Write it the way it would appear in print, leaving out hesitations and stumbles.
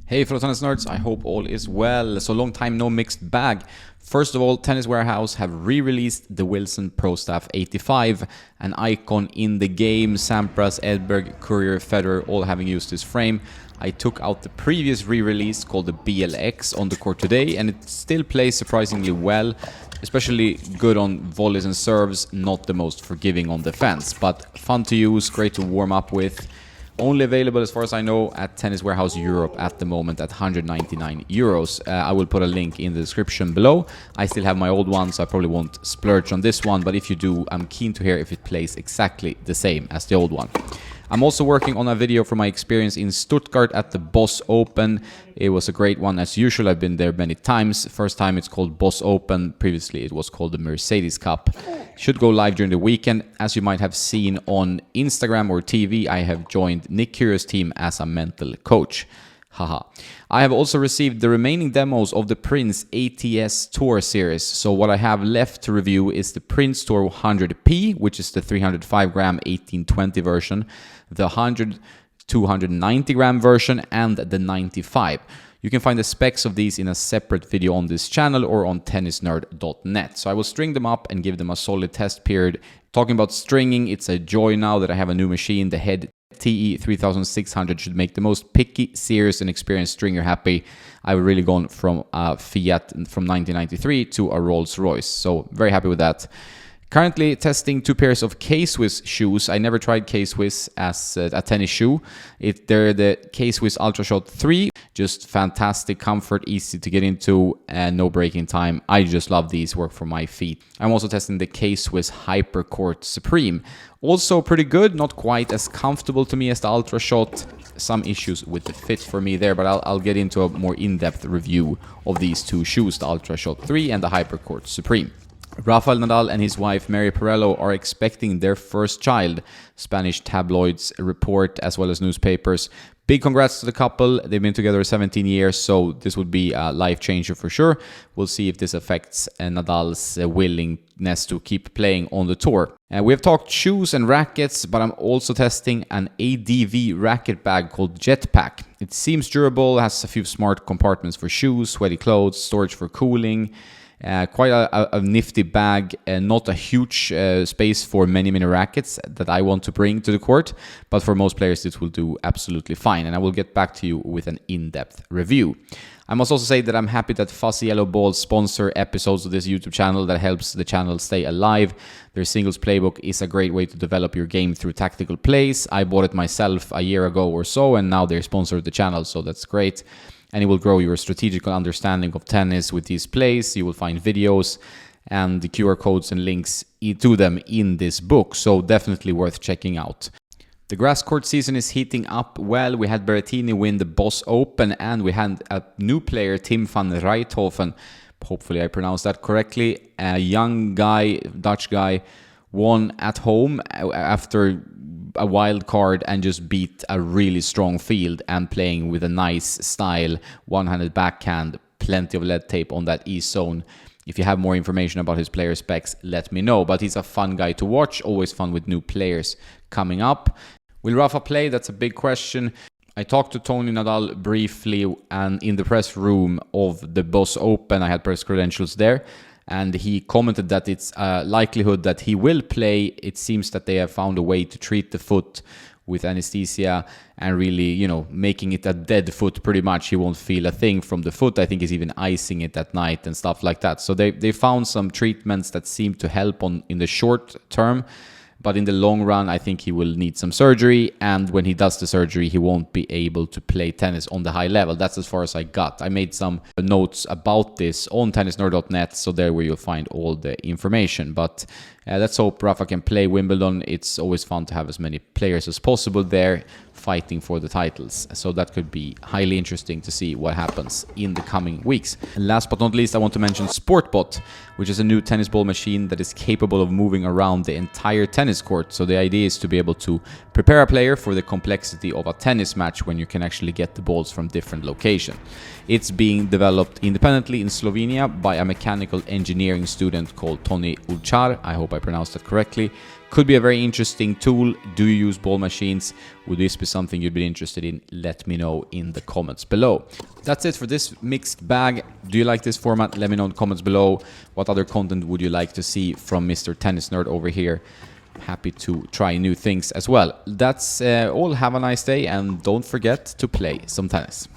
Hey fellow tennis nerds, I hope all is well. So long time no mixed bag. First of all, Tennis Warehouse have re-released the Wilson Pro Staff 85, an icon in the game. Sampras, Edberg, Courier, Federer all having used this frame. I took out the previous re-release called the BLX on the court today, and it still plays surprisingly well, especially good on volleys and serves, not the most forgiving on defense, but fun to use, great to warm up with. Only available, as far as I know, at Tennis Warehouse Europe at the moment at 199 euros. I will put a link in the description below. I still have my old one, so I probably won't splurge on this one, but if you do, I'm keen to hear if it plays exactly the same as the old one. I'm also working on a video from my experience in Stuttgart at the Boss Open. It was a great one as usual. I've been there many times. First time it's called Boss Open. Previously it was called the Mercedes Cup. Should go live during the weekend. As you might have seen on Instagram or TV, I have joined Nick Kyrgios' team as a mental coach. Haha. I have also received the remaining demos of the Prince ATS Tour series. So what I have left to review is the Printstore 100p, which is the 305 gram 1820 version, the 100 290 gram version, and the 95. You can find the specs of these in a separate video on this channel or on tennisnerd.net. So I will string them up and give them a solid test period. Talking about stringing, it's a joy now that I have a new machine. The Head TE 3600 should make the most picky, serious, and experienced stringer happy. I've really gone from a Fiat from 1993 to a Rolls-Royce, so very happy with that. Currently testing two pairs of Kswiss shoes. I never tried Kswiss as a tennis shoe. They're the Kswiss Ultrashot 3. Just fantastic comfort, easy to get into, and no breaking time. I just love these, work for my feet. I'm also testing the Kswiss Hypercourt Supreme. Also pretty good, not quite as comfortable to me as the Ultrashot. Some issues with the fit for me there, but I'll get into a more in-depth review of these two shoes, the Ultrashot 3 and the Hypercourt Supreme. Rafael Nadal and his wife Mary Perello are expecting their first child. Spanish tabloids report as well as newspapers. Big congrats to the couple. They've been together 17 years, so this would be a life changer for sure. We'll see if this affects Nadal's willingness to keep playing on the tour. We have talked shoes and rackets, but I'm also testing an ADV racket bag called Jetpack. It seems durable, has a few smart compartments for shoes, sweaty clothes, storage for cooling. Quite a nifty bag, not a huge space for many rackets that I want to bring to the court, but for most players this will do absolutely fine, and I will get back to you with an in-depth review. I must also say that I'm happy that Fuzzy Yellow Balls sponsor episodes of this YouTube channel. That helps the channel stay alive. Their singles playbook is a great way to develop your game through tactical plays. I bought it myself a year ago or so, and now they're sponsored the channel, so that's great. And it will grow your strategical understanding of tennis with these plays. You will find videos and the QR codes and links to them in this book, so definitely worth checking out. The grass court season is heating up well. We had Berrettini win the Boss Open, and we had a new player, Tim van Rijthoven. Hopefully I pronounced that correctly. A young guy, Dutch guy, won at home after a wild card and just beat a really strong field and playing with a nice style, one-handed backhand, plenty of lead tape on that E-zone. If you have more information about his player specs, let me know. But he's a fun guy to watch, always fun with new players coming up. Will Rafa play? That's a big question. I talked to Tony Nadal briefly and in the press room of the Boss Open. I had press credentials there. And he commented that it's a likelihood that he will play. It seems that they have found a way to treat the foot with anesthesia and really, making it a dead foot pretty much. He won't feel a thing from the foot. I think he's even icing it at night and stuff like that. So they found some treatments that seem to help in the short term. But in the long run, I think he will need some surgery. And when he does the surgery, he won't be able to play tennis on the high level. That's as far as I got. I made some notes about this on tennisnerd.net. So there where you'll find all the information. But let's hope Rafa can play Wimbledon. It's always fun to have as many players as possible there fighting for the titles. So that could be highly interesting to see what happens in the coming weeks. And last but not least, I want to mention Sportbot, which is a new tennis ball machine that is capable of moving around the entire tennis court. So the idea is to be able to prepare a player for the complexity of a tennis match when you can actually get the balls from different locations. It's being developed independently in Slovenia by a mechanical engineering student called Tony Ulchar. I hope I pronounced that correctly. Could be a very interesting tool. Do you use ball machines? Would this be something you'd be interested in? Let me know in the comments below. That's it for this mixed bag. Do you like this format? Let me know in the comments below. What other content would you like to see from Mr. Tennis Nerd over here? Happy to try new things as well. That's all. Have a nice day, and don't forget to play some tennis.